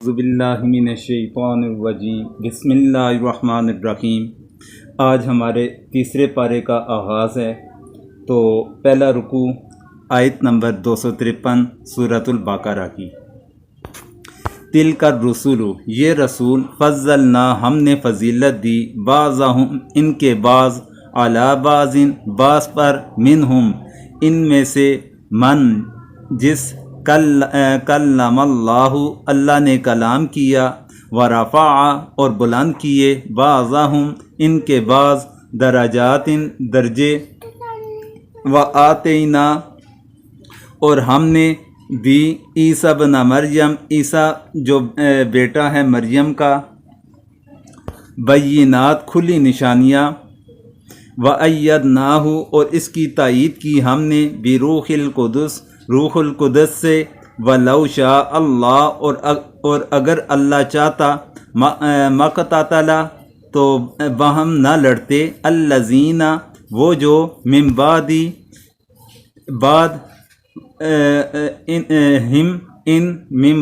اعوذ باللہ من الشیطان الرجیم بسم اللہ الرحمن الرحیم۔ آج ہمارے تیسرے پارے کا آغاز ہے۔ تو پہلا رکوع آیت نمبر 253 سورۃ البقرہ کی۔ تلک الرسل، یہ رسول، فضلنا، ہم نے فضیلت دی، بعضہم، ان کے بعض، علی بعض، بعض پر، منہم، ان میں سے، من، جس، کلم اللہ، اللہ نے کلام کیا، ورفع، اور بلند کیے، بعضہم، ان کے بعض، درجات، درجے، وآتینا، اور ہم نے دی، عیسیٰ ابن مریم، عیسیٰ جو بیٹا ہے مریم کا، بینات، کھلی نشانیاں، وَأَيَّدْنَاهُ، اور اس کی تائید کی ہم نے، بروح القدس، روح القدس سے، وَلَوْ شَاءَ اللَّهُ، اور اگر اللہ چاہتا، مَقْتَتَلَ، تو باہم نہ لڑتے، الَّذِينَ، وہ جو، من بعد، من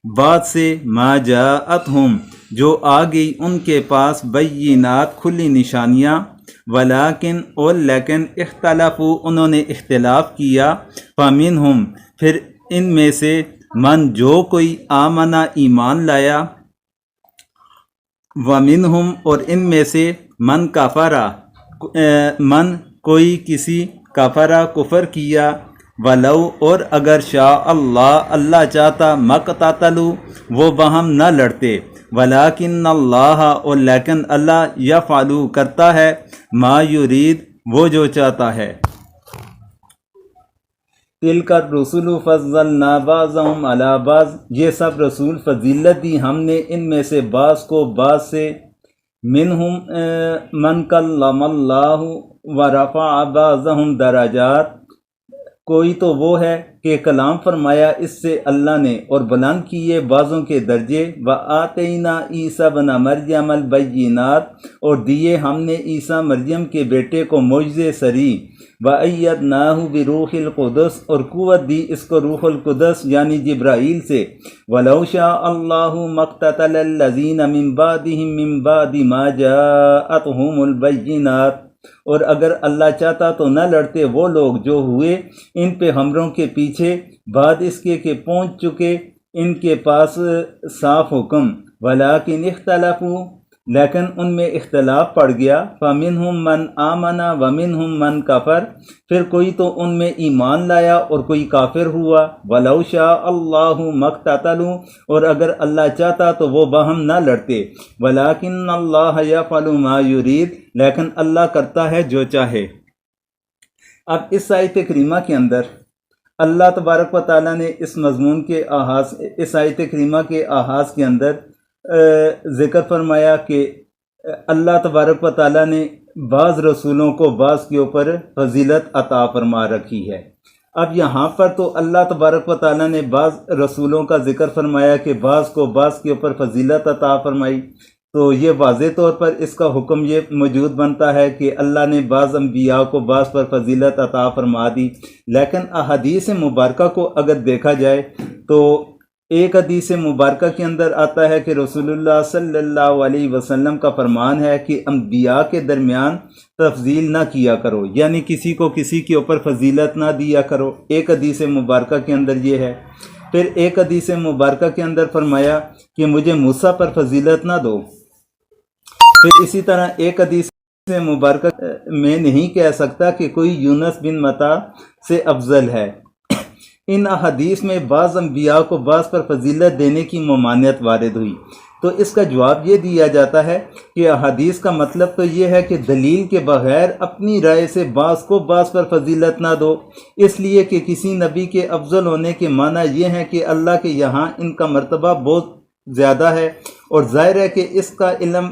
بعد سے، ما جاءتہم، جو آ گئی ان کے پاس، بینات، کھلی نشانیاں، ولیکن، اور لیکن، اختلافو، انہوں نے اختلاف کیا، فمنہم، پھر ان میں سے، من، جو کوئی، آمنہ، ایمان لایا، ومنہم، اور ان میں سے، من کفرا، من، کوئی، کسی، کفرا، کفر کیا، ولو، اور اگر، شاء اللہ، اللہ چاہتا، مقتتلو، وہ باہم نہ لڑتے، ولیکن اللہ، اور لیکن اللہ، یفعلو، کرتا ہے، ما یرید، وہ جو چاہتا ہے۔ تلک الرسل فضلنا بعضهم علی بعض، یہ سب رسول فضیلت دی ہم نے ان میں سے بعض کو بعض سے، منہم، من کلم اللہ، ورفع بعضهم درجات، کوئی تو وہ ہے کہ کلام فرمایا اس سے اللہ نے، اور بلند کیے بعضوں کے درجے، وآتینا عیسیٰ ابن مریم البینات، اور دیے ہم نے عیسیٰ مریم کے بیٹے کو معجزے سری، وَأَيَّدْنَاهُ بِرُوحِ الْقُدُسِ، اور قوت دی اس کو روح القدس یعنی جبرائیل سے، وَلَوْ شَاءَ اللَّهُ مَا اقْتَتَلَ الَّذِينَ مِن بَعْدِهِم مِّن بَعْدِ مَا جَاءَتْهُمُ الْبَيِّنَاتُ، اور اگر اللہ چاہتا تو نہ لڑتے وہ لوگ جو ہوئے ان پیغمبروں کے پیچھے، بعد اس کے کہ پہنچ چکے ان کے پاس صاف حکم، ولیکن اختلفوا، لیکن ان میں اختلاف پڑ گیا، فمنہم من آمن ومنہم من کفر، پھر کوئی تو ان میں ایمان لایا اور کوئی کافر ہوا، ولو شاء اللہ مقتتلوا، اور اگر اللہ چاہتا تو وہ باہم نہ لڑتے، ولیکن اللہ یفعل ما یرید، لیکن اللہ کرتا ہے جو چاہے۔ اب اس آیت کریمہ کے اندر اللہ تبارک و تعالیٰ نے اس مضمون کے آغاز، اس آیت کریمہ کے آغاز کے اندر ذکر فرمایا کہ اللہ تبارک و تعالیٰ نے بعض رسولوں کو بعض کے اوپر فضیلت عطا فرما رکھی ہے۔ اب یہاں پر تو اللہ تبارک و تعالیٰ نے بعض رسولوں کا ذکر فرمایا کہ بعض کو بعض کے اوپر فضیلت عطا فرمائی، تو یہ واضح طور پر اس کا حکم یہ موجود بنتا ہے کہ اللہ نے بعض انبیاء کو بعض پر فضیلت عطا فرما دی، لیکن احادیث مبارکہ کو اگر دیکھا جائے تو ایک حدیث مبارکہ کے اندر آتا ہے کہ رسول اللہ صلی اللہ علیہ وسلم کا فرمان ہے کہ انبیاء کے درمیان تفضیل نہ کیا کرو، یعنی کسی کو کسی کے اوپر فضیلت نہ دیا کرو، ایک حدیث مبارکہ کے اندر یہ ہے۔ پھر ایک حدیث مبارکہ کے اندر فرمایا کہ مجھے موسیٰ پر فضیلت نہ دو، پھر اسی طرح ایک حدیث مبارکہ میں نہیں کہہ سکتا کہ کوئی یونس بن متی سے افضل ہے۔ ان احادیث میں بعض انبیاء کو بعض پر فضیلت دینے کی ممانعت وارد ہوئی، تو اس کا جواب یہ دیا جاتا ہے کہ احادیث کا مطلب تو یہ ہے کہ دلیل کے بغیر اپنی رائے سے بعض کو بعض پر فضیلت نہ دو، اس لیے کہ کسی نبی کے افضل ہونے کے معنی یہ ہے کہ اللہ کے یہاں ان کا مرتبہ بہت زیادہ ہے، اور ظاہر ہے کہ اس کا علم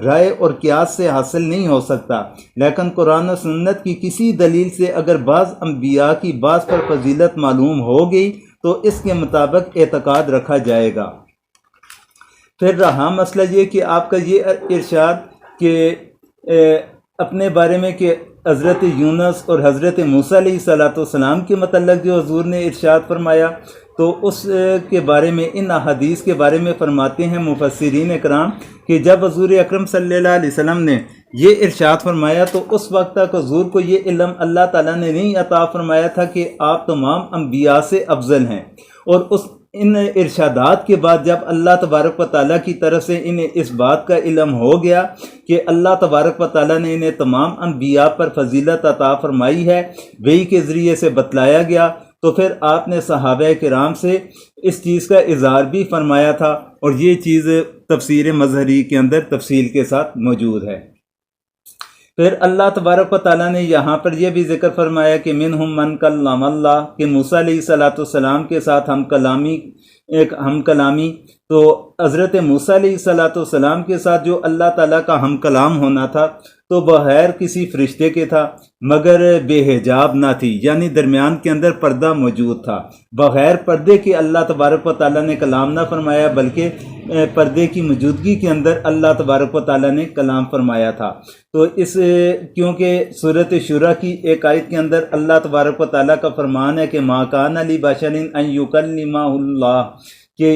رائے اور قیاس سے حاصل نہیں ہو سکتا، لیکن قرآن و سنت کی کسی دلیل سے اگر بعض انبیاء کی بعض پر فضیلت معلوم ہو گئی تو اس کے مطابق اعتقاد رکھا جائے گا۔ پھر رہا مسئلہ یہ کہ آپ کا یہ ارشاد کہ اپنے بارے میں کہ حضرت یونس اور حضرت موسیٰ علیہ السلام کے متعلق جو حضور نے ارشاد فرمایا تو اس کے بارے میں ان احادیث کے بارے میں فرماتے ہیں مفسرین اکرام کہ جب حضور اکرم صلی اللہ علیہ وسلم نے یہ ارشاد فرمایا تو اس وقت تک حضور کو یہ علم اللہ تعالیٰ نے نہیں عطا فرمایا تھا کہ آپ تمام انبیاء سے افضل ہیں، اور ان ارشادات کے بعد جب اللہ تبارک و تعالیٰ کی طرف سے انہیں اس بات کا علم ہو گیا کہ اللہ تبارک و تعالیٰ نے انہیں تمام انبیاء پر فضیلت عطا فرمائی ہے، وحی کے ذریعے سے بتلایا گیا، تو پھر آپ نے صحابہ کرام سے اس چیز کا اظہار بھی فرمایا تھا، اور یہ چیز تفسیر مظہری کے اندر تفصیل کے ساتھ موجود ہے۔ پھر اللہ تبارک و تعالیٰ نے یہاں پر یہ بھی ذکر فرمایا کہ منہم من کلم اللہ، کہ موسیٰ علیہ السلام کے ساتھ ہم کلامی تو حضرت موسیٰ علیہ السلام کے ساتھ جو اللہ تعالیٰ کا ہم کلام ہونا تھا تو بغیر کسی فرشتے کے تھا، مگر بے حجاب نہ تھی، یعنی درمیان کے اندر پردہ موجود تھا۔ بغیر پردے کے اللہ تبارک و تعالیٰ نے کلام نہ فرمایا، بلکہ پردے کی موجودگی کے اندر اللہ تبارک و تعالیٰ نے کلام فرمایا تھا۔ تو کیونکہ سورۃ شورى کی ایک آیت کے اندر اللہ تبارک و تعالیٰ کا فرمان ہے کہ ما کان لبشر ان یکلمہ اللہ، کہ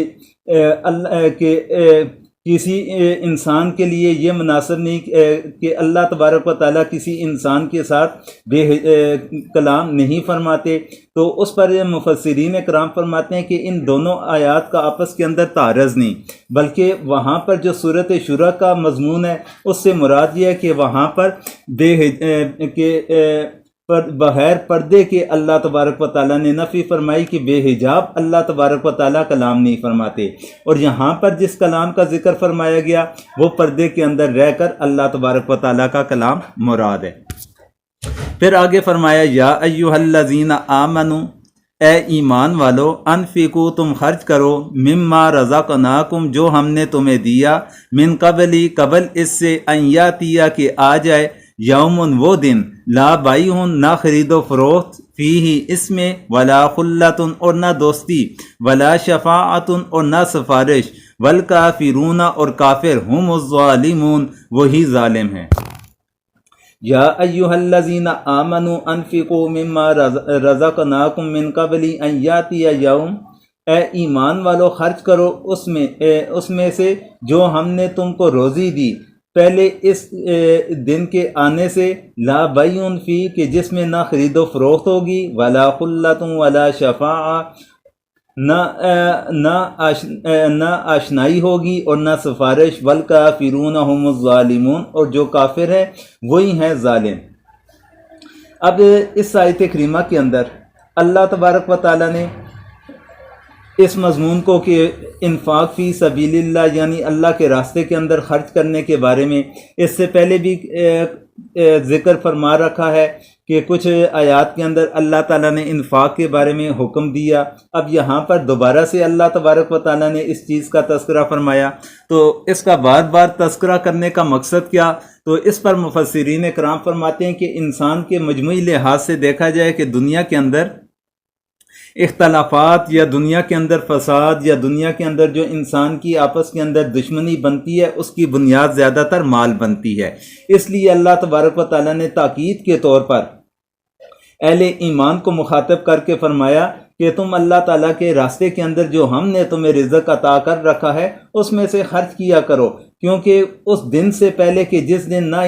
کسی انسان کے لیے یہ مناسب نہیں کہ اللہ تبارک و تعالیٰ کسی انسان کے ساتھ کلام نہیں فرماتے۔ تو اس پر مفسرین کرام فرماتے ہیں کہ ان دونوں آیات کا آپس کے اندر تعارض نہیں، بلکہ وہاں پر جو سورۃ شورى کا مضمون ہے اس سے مراد یہ ہے کہ وہاں پر بغیر پردے کے اللہ تبارک و تعالیٰ نے نفی فرمائی کہ بے حجاب اللہ تبارک و تعالیٰ کلام نہیں فرماتے، اور یہاں پر جس کلام کا ذکر فرمایا گیا وہ پردے کے اندر رہ کر اللہ تبارک و تعالیٰ کا کلام مراد ہے۔ پھر آگے فرمایا یا ایھا الذین آمنوا، اے ایمان والو، انفقوا تم خرچ کرو، مما رزقناکم جو ہم نے تمہیں دیا، من قبلی قبل اس سے، ان یاتیا کہ آ جائے، یومن وہ دن، لا بائع نہ خرید و فروخت، فیہ اس میں، ولا خلۃ اور نہ دوستی، ولا شفاعت اور نہ سفارش، والکافرون اور کافر، ہم الظالمون وہی ظالم ہیں۔ یا ایھا الذین آمنوا انفقوا مما رزقناکم من قبل ان یاتی یوم، اے ایمان والو خرچ کرو اس میں سے جو ہم نے تم کو روزی دی، پہلے اس دن کے آنے سے، لا بیع فی کہ جس میں نہ خرید و فروخت ہوگی، ولا خلۃ ولا شفاعہ نہ آشنائی ہوگی اور نہ سفارش، والکافرون هم الظالمون اور جو کافر ہے وہی ہیں ظالم۔ اب اس آیت کریمہ کے اندر اللہ تبارک و تعالیٰ نے اس مضمون کو کہ انفاق فی سبیل اللہ یعنی اللہ کے راستے کے اندر خرچ کرنے کے بارے میں اس سے پہلے بھی ذکر فرما رکھا ہے کہ کچھ آیات کے اندر اللہ تعالیٰ نے انفاق کے بارے میں حکم دیا، اب یہاں پر دوبارہ سے اللہ تبارک و تعالیٰ نے اس چیز کا تذکرہ فرمایا۔ تو اس کا بار بار تذکرہ کرنے کا مقصد کیا؟ تو اس پر مفسرین کرام فرماتے ہیں کہ انسان کے مجموعی لحاظ سے دیکھا جائے کہ دنیا کے اندر اختلافات یا دنیا کے اندر فساد یا دنیا کے اندر جو انسان کی آپس کے اندر دشمنی بنتی ہے اس کی بنیاد زیادہ تر مال بنتی ہے۔ اس لیے اللہ تبارک و تعالیٰ نے تاکید کے طور پر اہل ایمان کو مخاطب کر کے فرمایا کہ تم اللہ تعالیٰ کے راستے کے اندر جو ہم نے تمہیں رزق عطا کر رکھا ہے اس میں سے خرچ کیا کرو، کیونکہ اس دن سے پہلے کہ جس دن نہ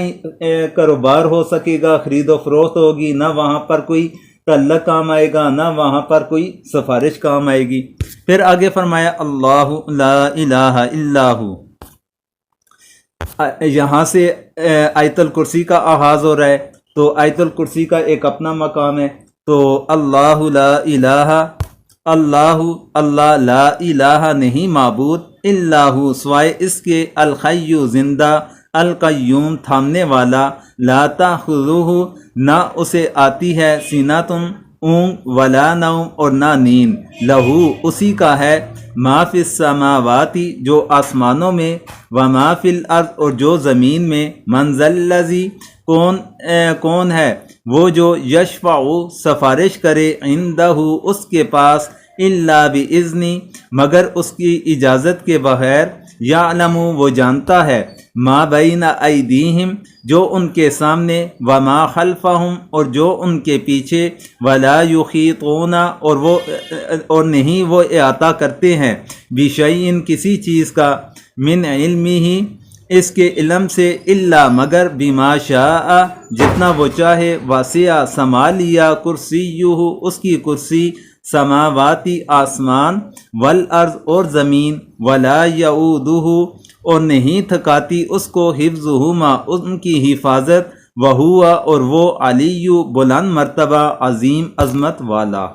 کاروبار ہو سکے گا، خرید و فروخت ہوگی، نہ وہاں پر کوئی تعلق کام آئے گا، نہ وہاں پر کوئی سفارش کام آئے گی۔ پھر آگے فرمایا اللہ لا الہ الا ہو، یہاں سے آیت الکرسی کا آغاز ہو رہا ہے، تو آیت الکرسی کا ایک اپنا مقام ہے۔ تو اللہ لا الہ، اللہ لا الہ نہیں معبود، الا ہو سوائے اس کے، الحی زندہ، القیوم تھامنے والا، لا تاخذہ نہ اسے آتی ہے، سیناتن اونگ، ولا نوم اور نہ نیند، لہو اسی کا ہے، ما فی السماواتی جو آسمانوں میں، وما فی الارض اور جو زمین میں، من ذا الذی کون ہے وہ جو، یشفع سفارش کرے، عندہ اس کے پاس، الا باذنی مگر اس کی اجازت کے بغیر، یعلم وہ جانتا ہے، ما بین ایدیہم جو ان کے سامنے، وما خلفہم اور جو ان کے پیچھے، ولا یحیطون اور نہیں وہ احاطہ کرتے ہیں، بشیء کسی چیز کا، من علمہ اس کے علم سے، الا مگر بما شاء جتنا وہ چاہے، وسع سنبھال لیا، کرسیہ اس کی کرسی، سماواتی آسمان، والارض اور زمین، ولا یعودہ اور نہیں تھکاتی اس کو، حفظہما ان کی حفاظت، وہوا اور وہ، علی بلند مرتبہ، عظیم عظمت والا۔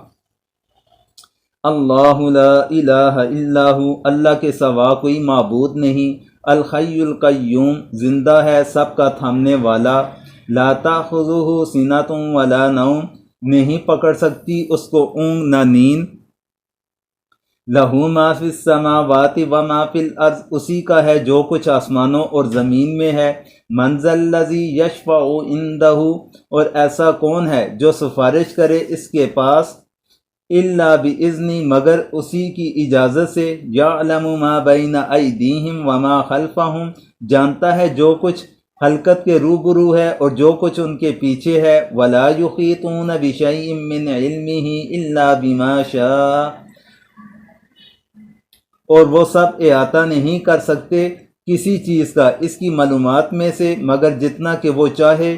اللہ لا الہ الا ہو اللہ کے سوا کوئی معبود نہیں، الحی القیوم زندہ ہے سب کا تھامنے والا، لا تأخذہ سنۃ ولا نوم نہیں پکڑ سکتی اس کو اونگ نہ نیند، لہ ما فی السماوات و ما فی الارض اسی کا ہے جو کچھ آسمانوں اور زمین میں ہے، من ذا الذی یشفع عندہ اور ایسا کون ہے جو سفارش کرے اس کے پاس، الا باذنی مگر اسی کی اجازت سے، یعلم ما بین ایدیہم وما خلفہم جانتا ہے جو کچھ خلقت کے روبرو ہے اور جو کچھ ان کے پیچھے ہے، ولا یحیطون بشیء من علمہ الا بما شاء اور وہ سب احاطہ نہیں کر سکتے کسی چیز کا اس کی معلومات میں سے مگر جتنا کہ وہ چاہے،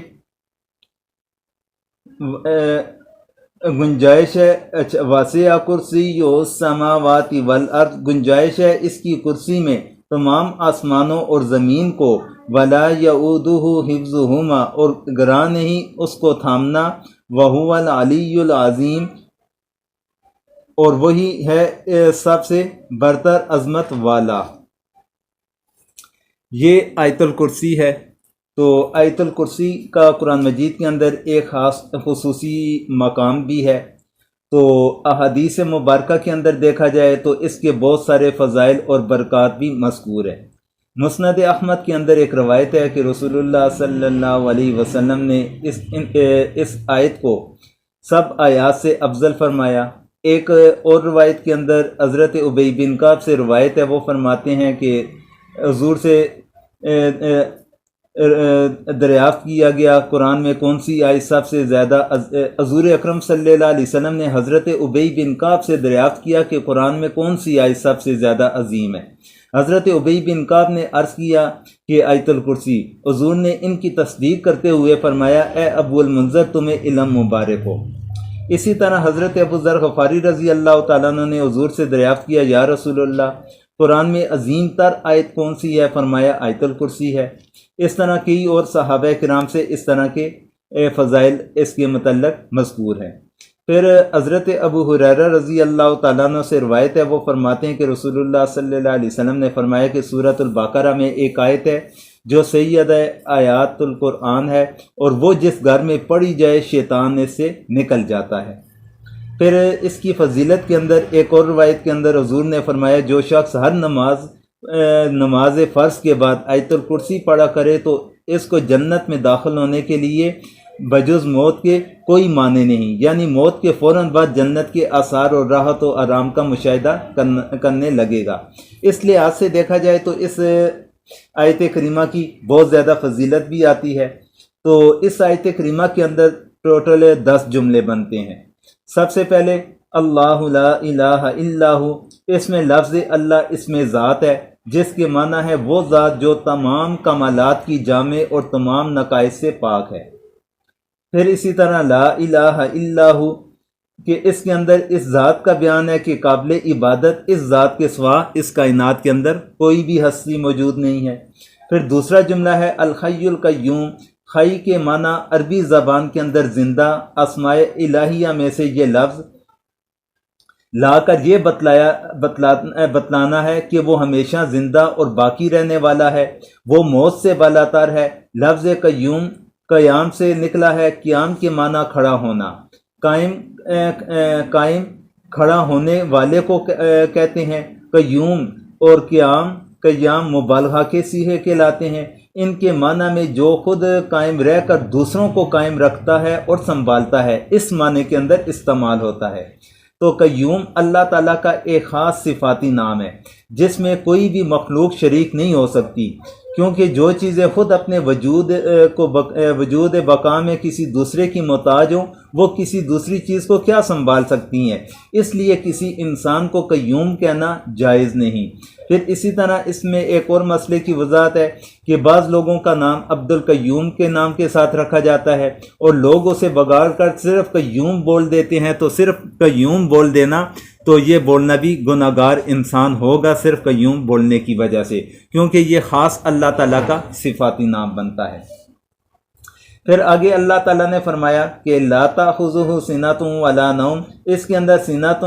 گنجائش ہے، واسع کرسی السماوات والارض گنجائش ہے اس کی کرسی میں تمام آسمانوں اور زمین کو، ولا یعودہ حفظہما اور گراں نہیں اس کو تھامنا، وہو العلی العظیم اور وہی ہے سب سے برتر عظمت والا۔ یہ آیت الکرسی ہے۔ تو آیت الکرسی کا قرآن مجید کے اندر ایک خاص خصوصی مقام بھی ہے۔ تو احادیث مبارکہ کے اندر دیکھا جائے تو اس کے بہت سارے فضائل اور برکات بھی مذکور ہیں۔ مسند احمد کے اندر ایک روایت ہے کہ رسول اللہ صلی اللہ علیہ وسلم نے اس آیت کو سب آیات سے افضل فرمایا۔ ایک اور روایت کے اندر حضرت ابی بن کعب سے روایت ہے، وہ فرماتے ہیں کہ حضور سے دریافت کیا گیا قرآن میں کون سی آیت سب سے زیادہ، حضور اکرم صلی اللہ علیہ وسلم نے حضرت ابی بن کعب سے دریافت کیا کہ قرآن میں کون سی آیت سب سے زیادہ عظیم ہے۔ حضرت ابی بن کعب نے عرض کیا کہ آیت الکرسی۔ حضور نے ان کی تصدیق کرتے ہوئے فرمایا، اے ابو المنذر تمہیں علم مبارک ہو۔ اسی طرح حضرت ابو ذر غفاری رضی اللہ تعالیٰ عنہ نے حضور سے دریافت کیا، یا رسول اللہ قرآن میں عظیم تر آیت کون سی ہے؟ فرمایا آیت الکرسی ہے۔ اس طرح کئی اور صحابہ کرام سے اس طرح کے فضائل اس کے متعلق مذکور ہیں۔ پھر حضرت ابو ہریرہ رضی اللہ تعالیٰ عنہ سے روایت ہے، وہ فرماتے ہیں کہ رسول اللہ صلی اللہ علیہ وسلم نے فرمایا کہ سورۃ البقرہ میں ایک آیت ہے جو سید آیات القرآن ہے، اور وہ جس گھر میں پڑھی جائے شیطان اس سے نکل جاتا ہے۔ پھر اس کی فضیلت کے اندر ایک اور روایت کے اندر حضور نے فرمایا، جو شخص ہر نماز فرض کے بعد آیت الکرسی پڑھا کرے تو اس کو جنت میں داخل ہونے کے لیے بجز موت کے کوئی معنی نہیں، یعنی موت کے فوراً بعد جنت کے آثار اور راحت و آرام کا مشاہدہ کرنے لگے گا۔ اس لحاظ سے دیکھا جائے تو اس آیت کریمہ کی بہت زیادہ فضیلت بھی آتی ہے۔ تو اس آیت کریمہ کے اندر ٹوٹل 10 جملے بنتے ہیں۔ سب سے پہلے اللہ لا الہ الا ہو، اس میں لفظ اللہ اس میں ذات ہے، جس کے معنی ہے وہ ذات جو تمام کمالات کی جامع اور تمام نقائص سے پاک ہے۔ پھر اسی طرح لا الہ الا ہو کہ اس کے اندر اس ذات کا بیان ہے کہ قابل عبادت اس ذات کے سوا اس کائنات کے اندر کوئی بھی ہستی موجود نہیں ہے۔ پھر دوسرا جملہ ہے الحی القیوم، حی کے معنی عربی زبان کے اندر زندہ، اسماء الہیہ میں سے یہ لفظ لا کر یہ بتلانا ہے کہ وہ ہمیشہ زندہ اور باقی رہنے والا ہے، وہ موت سے بالاتر ہے۔ لفظ قیوم قیام سے نکلا ہے، قیام کے معنی کھڑا ہونا، قائم کھڑا ہونے والے کو کہتے ہیں۔ قیوم اور قیام مبالغہ کے صیغے کہلاتے ہیں۔ ان کے معنی میں جو خود قائم رہ کر دوسروں کو قائم رکھتا ہے اور سنبھالتا ہے، اس معنی کے اندر استعمال ہوتا ہے۔ تو قیوم اللہ تعالیٰ کا ایک خاص صفاتی نام ہے جس میں کوئی بھی مخلوق شریک نہیں ہو سکتی۔ کیونکہ جو چیزیں خود اپنے وجود بقا میں کسی دوسرے کی محتاج ہوں وہ کسی دوسری چیز کو کیا سنبھال سکتی ہیں، اس لیے کسی انسان کو قیوم کہنا جائز نہیں۔ پھر اسی طرح اس میں ایک اور مسئلے کی وضاحت ہے کہ بعض لوگوں کا نام عبد القیوم کے نام کے ساتھ رکھا جاتا ہے اور لوگ اسے بگاڑ کر صرف قیوم بول دیتے ہیں، تو صرف قیوم بول دینا تو یہ بولنا بھی گناہ گار انسان ہوگا صرف قیوم بولنے کی وجہ سے، کیونکہ یہ خاص اللہ تعالیٰ کا صفاتی نام بنتا ہے۔ پھر آگے اللہ تعالیٰ نے فرمایا کہ لا تأخذہ سنۃ ولا نوم، اس کے اندر سنۃ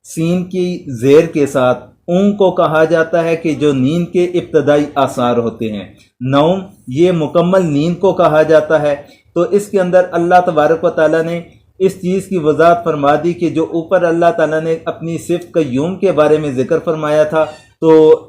سین کی زیر کے ساتھ اون کو کہا جاتا ہے کہ جو نیند کے ابتدائی آثار ہوتے ہیں، نوم یہ مکمل نیند کو کہا جاتا ہے۔ تو اس کے اندر اللہ تبارک و تعالیٰ نے اس چیز کی وضاحت فرما دی کہ جو اوپر اللہ تعالیٰ نے اپنی صفت قیوم کے بارے میں ذکر فرمایا تھا، تو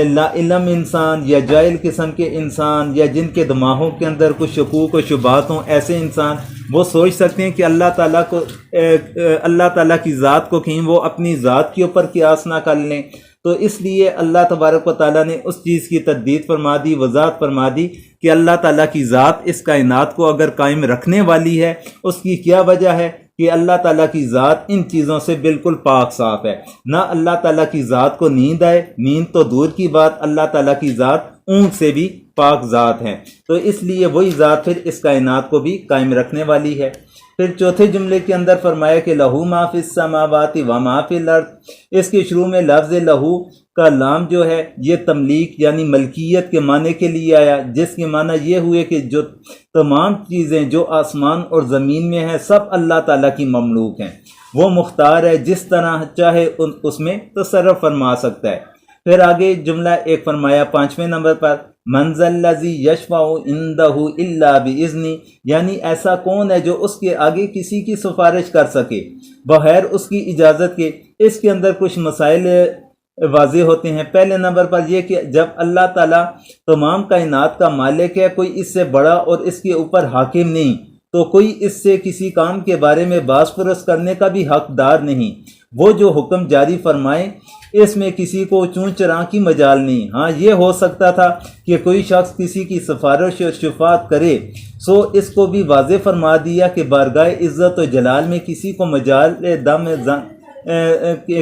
لا علم انسان یا جاہل قسم کے انسان یا جن کے دماغوں کے اندر کچھ شکوک و شبہات ہوں، ایسے انسان وہ سوچ سکتے ہیں کہ اللہ تعالیٰ کی ذات کو کہیں وہ اپنی ذات کے اوپر قیاس نہ کر لیں۔ تو اس لیے اللہ تبارک و تعالیٰ نے اس چیز کی تردید فرما دی، وضاحت فرما دی کہ اللہ تعالیٰ کی ذات اس کائنات کو اگر قائم رکھنے والی ہے، اس کی کیا وجہ ہے کہ اللہ تعالیٰ کی ذات ان چیزوں سے بالکل پاک صاف ہے، نہ اللہ تعالیٰ کی ذات کو نیند آئے، نیند تو دور کی بات، اللہ تعالیٰ کی ذات اونگ سے بھی پاک ذات ہے، تو اس لیے وہی ذات پھر اس کائنات کو بھی قائم رکھنے والی ہے۔ پھر چوتھے جملے کے اندر فرمایا کہ لہو ما فی السماوات و ما فی الارض، اس کے شروع میں لفظ لہو کا لام جو ہے یہ تملیک یعنی ملکیت کے معنی کے لیے آیا، جس کے معنی یہ ہوئے کہ جو تمام چیزیں جو آسمان اور زمین میں ہیں سب اللہ تعالیٰ کی مملوک ہیں، وہ مختار ہے، جس طرح چاہے اس میں تصرف فرما سکتا ہے۔ پھر آگے جملہ ایک فرمایا 5ویں نمبر پر من ذا الذی یشفع عندہ الا باذنہ، یعنی ایسا کون ہے جو اس کے آگے کسی کی سفارش کر سکے بغیر اس کی اجازت کے۔ اس کے اندر کچھ مسائل واضح ہوتے ہیں۔ پہلے نمبر پر یہ کہ جب اللہ تعالیٰ تمام کائنات کا مالک ہے، کوئی اس سے بڑا اور اس کے اوپر حاکم نہیں، تو کوئی اس سے کسی کام کے بارے میں باز پرس کرنے کا بھی حقدار نہیں۔ وہ جو حکم جاری فرمائے اس میں کسی کو چون چراں کی مجال نہیں۔ ہاں یہ ہو سکتا تھا کہ کوئی شخص کسی کی سفارش اور شفاعت کرے، سو اس کو بھی واضح فرما دیا کہ بارگاہ عزت و جلال میں کسی کو مجال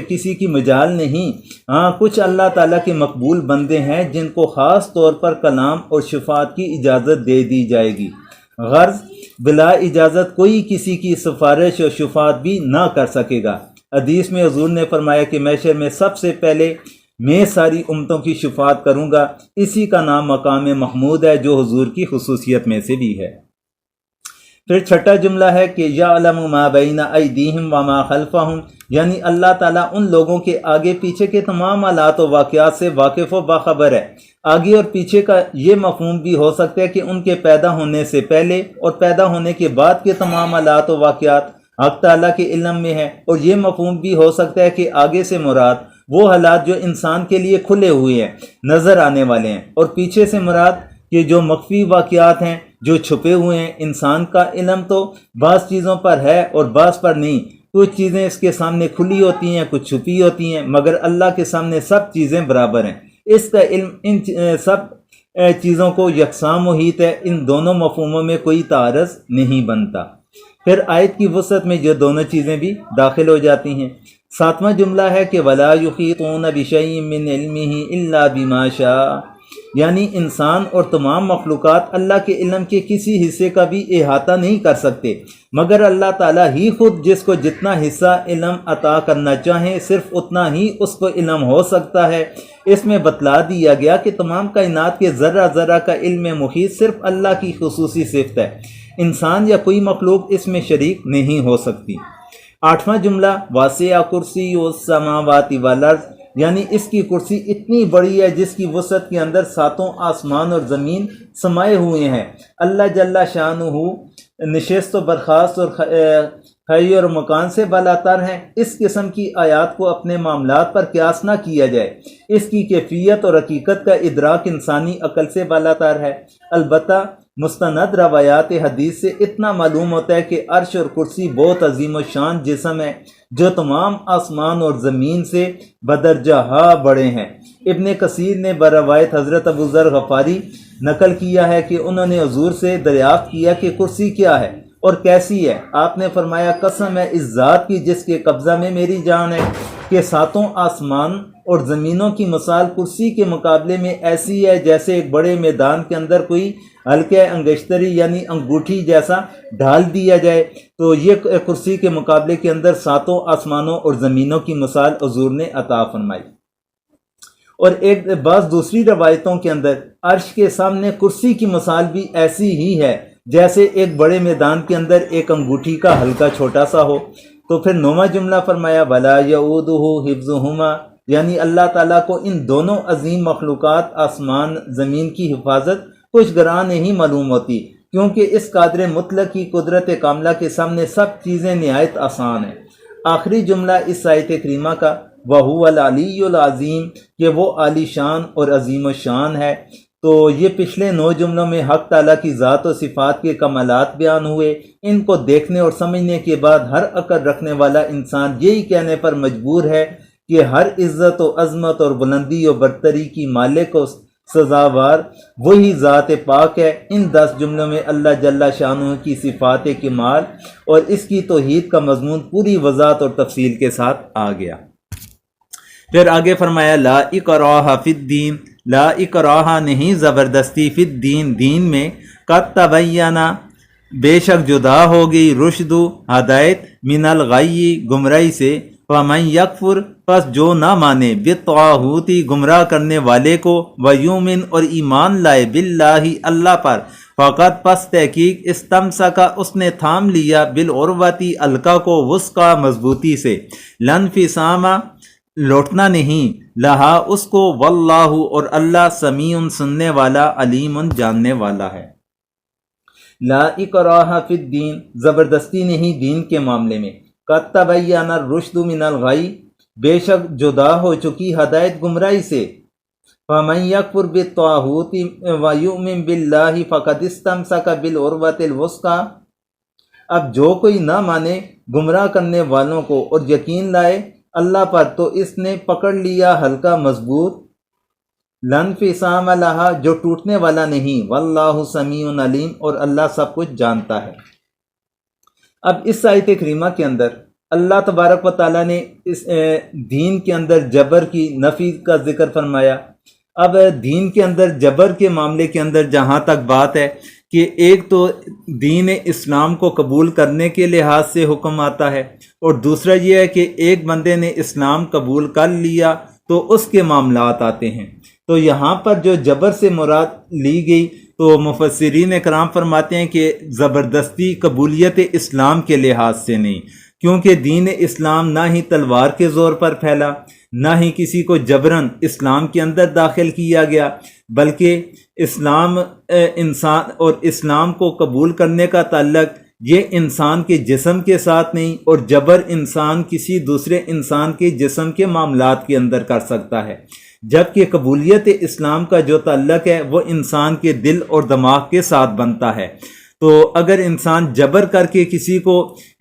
کسی کی مجال نہیں۔ ہاں کچھ اللہ تعالیٰ کے مقبول بندے ہیں جن کو خاص طور پر کلام اور شفاعت کی اجازت دے دی جائے گی، غرض بلا اجازت کوئی کسی کی سفارش اور شفاعت بھی نہ کر سکے گا۔ حدیث میں حضور نے فرمایا کہ محشر میں سب سے پہلے میں ساری امتوں کی شفاعت کروں گا، اسی کا نام مقام محمود ہے جو حضور کی خصوصیت میں سے بھی ہے۔ پھر چھٹا جملہ ہے کہ یعلم ما بین ایدیہم وما خلفہم، یعنی اللہ تعالیٰ ان لوگوں کے آگے پیچھے کے تمام حالات و واقعات سے واقف و باخبر ہے۔ آگے اور پیچھے کا یہ مفہوم بھی ہو سکتا ہے کہ ان کے پیدا ہونے سے پہلے اور پیدا ہونے کے بعد کے تمام حالات و واقعات حق تعالیٰ کے علم میں ہے، اور یہ مفہوم بھی ہو سکتا ہے کہ آگے سے مراد وہ حالات جو انسان کے لیے کھلے ہوئے ہیں، نظر آنے والے ہیں، اور پیچھے سے مراد کہ جو مخفی واقعات ہیں جو چھپے ہوئے ہیں۔ انسان کا علم تو بعض چیزوں پر ہے اور بعض پر نہیں، کچھ چیزیں اس کے سامنے کھلی ہوتی ہیں، کچھ چھپی ہوتی ہیں، مگر اللہ کے سامنے سب چیزیں برابر ہیں۔ اس کا علم ان سب چیزوں کو یکساں محیط ہے، ان دونوں مفہوموں میں کوئی تعارض نہیں بنتا۔ پھر آیت کی وسعت میں یہ دونوں چیزیں بھی داخل ہو جاتی ہیں۔ 7واں جملہ ہے کہ وَلَا يُحِيطُونَ بِشَيْءٍ مِّنْ عِلْمِهِ إِلَّا بِمَا شَاءَ، یعنی انسان اور تمام مخلوقات اللہ کے علم کے کسی حصے کا بھی احاطہ نہیں کر سکتے، مگر اللہ تعالیٰ ہی خود جس کو جتنا حصہ علم عطا کرنا چاہیں صرف اتنا ہی اس کو علم ہو سکتا ہے۔ اس میں بتلا دیا گیا کہ تمام کائنات کے ذرہ ذرہ کا علم محیط صرف اللہ کی خصوصی صفت ہے، انسان یا کوئی مخلوق اس میں شریک نہیں ہو سکتی۔ 8واں جملہ واسع کرسی السماوات والارض، یعنی اس کی کرسی اتنی بڑی ہے جس کی وسعت کے اندر 7 آسمان اور زمین سمائے ہوئے ہیں۔ اللہ جل شانہ نشست و برخاست اور خی اور مکان سے بالاتر ہیں۔ اس قسم کی آیات کو اپنے معاملات پر قیاس نہ کیا جائے، اس کی کیفیت اور حقیقت کا ادراک انسانی عقل سے بالاتر ہے۔ البتہ مستند روایات حدیث سے اتنا معلوم ہوتا ہے کہ عرش اور کرسی بہت عظیم و شان جسم ہے جو تمام آسمان اور زمین سے بدرجہ بڑے ہیں۔ ابن کثیر نے بروایت حضرت ابو ذر غفاری نقل کیا ہے کہ انہوں نے حضور سے دریافت کیا کہ کرسی کیا ہے اور کیسی ہے؟ آپ نے فرمایا قسم ہے اس ذات کی جس کے قبضہ میں میری جان ہے کہ ساتوں آسمان اور زمینوں کی مثال کرسی کے مقابلے میں ایسی ہے جیسے ایک بڑے میدان کے اندر کوئی ہلکے انگشتری یعنی انگوٹھی جیسا ڈال دیا جائے، تو یہ کرسی کے مقابلے کے اندر ساتوں آسمانوں اور زمینوں کی مثال حضور نے عطا فرمائی۔ اور ایک بعض دوسری روایتوں کے اندر عرش کے سامنے کرسی کی مثال بھی ایسی ہی ہے جیسے ایک بڑے میدان کے اندر ایک انگوٹھی کا ہلکا چھوٹا سا ہو۔ تو پھر نوواں جملہ فرمایا وَلَا يَؤُودُهُ حِفْظُهُمَا، یعنی اللہ تعالیٰ کو ان دونوں عظیم مخلوقات آسمان زمین کی حفاظت کچھ گراں نہیں معلوم ہوتی، کیونکہ اس قادر مطلق کی قدرت کاملہ کے سامنے سب چیزیں نہایت آسان ہیں۔ آخری جملہ اس آیت کریمہ کا وَهُوَ الْعَلِيُّ الْعَظِيمُ، کہ وہ عالی شان اور عظیم و شان ہے۔ تو یہ پچھلے 9 جملوں میں حق تعالیٰ کی ذات و صفات کے کمالات بیان ہوئے۔ ان کو دیکھنے اور سمجھنے کے بعد ہر عقل رکھنے والا انسان یہی کہنے پر مجبور ہے کہ ہر عزت و عظمت اور بلندی و برتری کی مالک و سزاوار وہی ذات پاک ہے۔ ان 10 جملوں میں اللہ جل شانہ کی صفات کمال اور اس کی توحید کا مضمون پوری وضاحت اور تفصیل کے ساتھ آ گیا۔ پھر آگے فرمایا لا اکراہ فی الدین، لا اکراہ نہیں زبردستی فی الدین، دین میں، قد تبینہ بے شک جدا ہو گئی، رشد ہدایت، من الغی گمراہی سے، فمن یکفر پس جو نہ مانے، بالطاغوتی گمراہ کرنے والے کو، ویومن اور ایمان لائے، باللہ اللہ پر، فقط پس تحقیق استمسکا اس نے تھام لیا، بالعروتی القا کو، وثقا مضبوطی سے، لانفصام لوٹنا نہیں، لہا اس کو، واللہ اور اللہ سمیع سننے والا، علیم جاننے والا ہے۔ لا اکراہ فی الدین، زبردستی نہیں دین کے معاملے میں، قد تبین الرشد من الغی، بے شک جدا ہو چکی ہدایت گمراہی سے، فمن یکفر بالطاغوت ویؤمن باللہ فقد استمسک بالعروۃ الوثقی، اب جو کوئی نہ مانے گمراہ کرنے والوں کو اور یقین لائے اللہ پر، تو اس نے پکڑ لیا ہلکا مضبوط، لانفصام لہا جو ٹوٹنے والا نہیں، واللہ سمیع علیم اور اللہ سب کچھ جانتا ہے۔ اب اس آیت کریمہ کے اندر اللہ تبارک و تعالیٰ نے اس دین کے اندر جبر کی نفی کا ذکر فرمایا۔ اب دین کے اندر جبر کے معاملے کے اندر جہاں تک بات ہے کہ ایک تو دین اسلام کو قبول کرنے کے لحاظ سے حکم آتا ہے، اور دوسرا یہ ہے کہ ایک بندے نے اسلام قبول کر لیا تو اس کے معاملات آتے ہیں۔ تو یہاں پر جو جبر سے مراد لی گئی تو مفسرین کرام فرماتے ہیں کہ زبردستی قبولیت اسلام کے لحاظ سے نہیں، کیونکہ دین اسلام نہ ہی تلوار کے زور پر پھیلا، نہ ہی کسی کو جبراً اسلام کے اندر داخل کیا گیا، بلکہ اسلام انسان اور اسلام کو قبول کرنے کا تعلق یہ انسان کے جسم کے ساتھ نہیں، اور جبر انسان کسی دوسرے انسان کے جسم کے معاملات کے اندر کر سکتا ہے، جبکہ قبولیت اسلام کا جو تعلق ہے وہ انسان کے دل اور دماغ کے ساتھ بنتا ہے۔ تو اگر انسان جبر کر کے کسی کو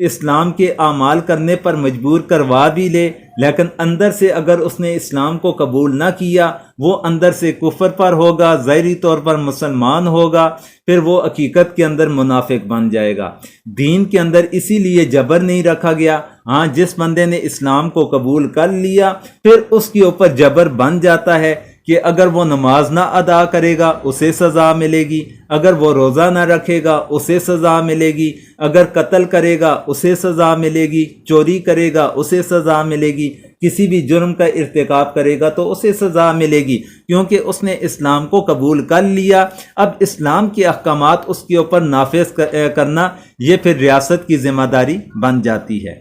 اسلام کے اعمال کرنے پر مجبور کروا بھی لے، لیکن اندر سے اگر اس نے اسلام کو قبول نہ کیا، وہ اندر سے کفر پر ہوگا، ظاہری طور پر مسلمان ہوگا، پھر وہ حقیقت کے اندر منافق بن جائے گا۔ دین کے اندر اسی لیے جبر نہیں رکھا گیا۔ ہاں، جس بندے نے اسلام کو قبول کر لیا پھر اس کے اوپر جبر بن جاتا ہے کہ اگر وہ نماز نہ ادا کرے گا اسے سزا ملے گی، اگر وہ روزہ نہ رکھے گا اسے سزا ملے گی، اگر قتل کرے گا اسے سزا ملے گی، چوری کرے گا اسے سزا ملے گی، کسی بھی جرم کا ارتکاب کرے گا تو اسے سزا ملے گی، کیونکہ اس نے اسلام کو قبول کر لیا۔ اب اسلام کے احکامات اس کے اوپر نافذ کرنا یہ پھر ریاست کی ذمہ داری بن جاتی ہے۔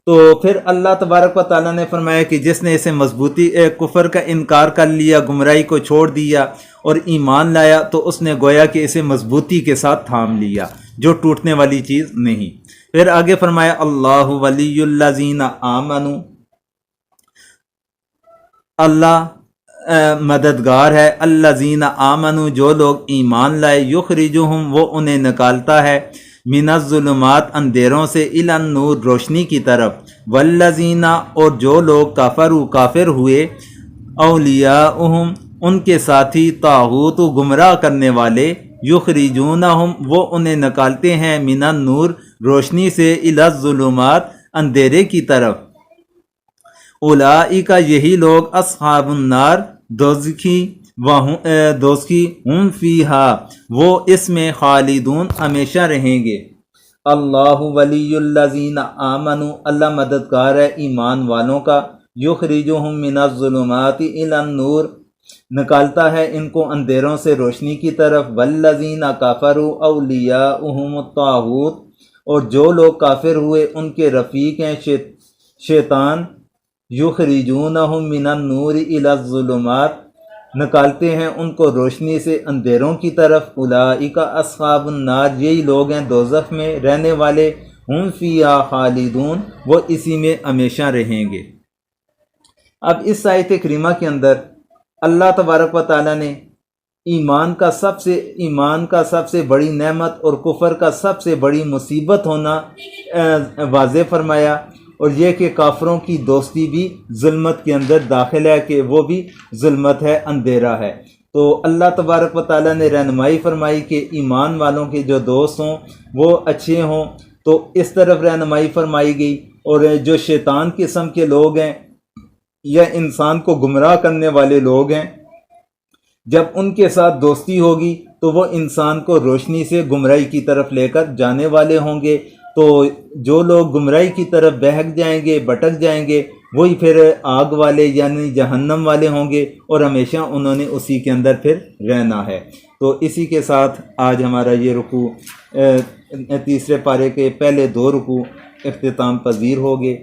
تو پھر اللہ تبارک و تعالیٰ نے فرمایا کہ جس نے اسے مضبوطی کفر کا انکار کر لیا، گمراہی کو چھوڑ دیا اور ایمان لایا، تو اس نے گویا کہ اسے مضبوطی کے ساتھ تھام لیا، جو ٹوٹنے والی چیز نہیں۔ پھر آگے فرمایا اللہ ولی الذین آمنوا، اللہ مددگار ہے، الذین آمنوا جو لوگ ایمان لائے، یخرجہم وہ انہیں نکالتا ہے، من الظلمات اندھیروں سے، الی النور روشنی کی طرف، والذین اور جو لوگ کفروا کافر ہوئے، اولیاءہم ان کے ساتھی، طاغوت گمراہ کرنے والے، یخرجونہم وہ انہیں نکالتے ہیں، من النور روشنی سے، الی الظلمات اندھیرے کی طرف، اولئک یہی لوگ، اصحاب النار دوزخی ہم فیہا وہ اس میں، خالدون ہمیشہ رہیں گے۔ اللہ ولی الذین آمنوا اللہ مددگار ہے ایمان والوں کا، یخرجہم من الظلمات الی النور نکالتا ہے ان کو اندھیروں سے روشنی کی طرف، والذین کفروا اولیاؤہم الطاغوت اور جو لوگ کافر ہوئے ان کے رفیق ہیں شیطان، یخرجونہم من النور الی الظلمات نکالتے ہیں ان کو روشنی سے اندھیروں کی طرف، اولئک اصحاب النار یہی لوگ ہیں دوزخ میں رہنے والے، ہم فیہا خالدون وہ اسی میں ہمیشہ رہیں گے۔ اب اس آیت کریمہ کے اندر اللہ تبارک و تعالیٰ نے ایمان کا سب سے بڑی نعمت اور کفر کا سب سے بڑی مصیبت ہونا واضح فرمایا، اور یہ کہ کافروں کی دوستی بھی ظلمت کے اندر داخل ہے، کہ وہ بھی ظلمت ہے، اندھیرا ہے۔ تو اللہ تبارک و تعالیٰ نے رہنمائی فرمائی کہ ایمان والوں کے جو دوست ہوں وہ اچھے ہوں، تو اس طرف رہنمائی فرمائی گئی، اور جو شیطان قسم کے لوگ ہیں یا انسان کو گمراہ کرنے والے لوگ ہیں، جب ان کے ساتھ دوستی ہوگی تو وہ انسان کو روشنی سے گمراہی کی طرف لے کر جانے والے ہوں گے، تو جو لوگ گمراہی کی طرف بہک جائیں گے، بھٹک جائیں گے، وہی پھر آگ والے یعنی جہنم والے ہوں گے، اور ہمیشہ انہوں نے اسی کے اندر پھر رہنا ہے۔ تو اسی کے ساتھ آج ہمارا یہ رکوع تیسرے پارے کے پہلے 2 رکوع اختتام پذیر ہو گئے۔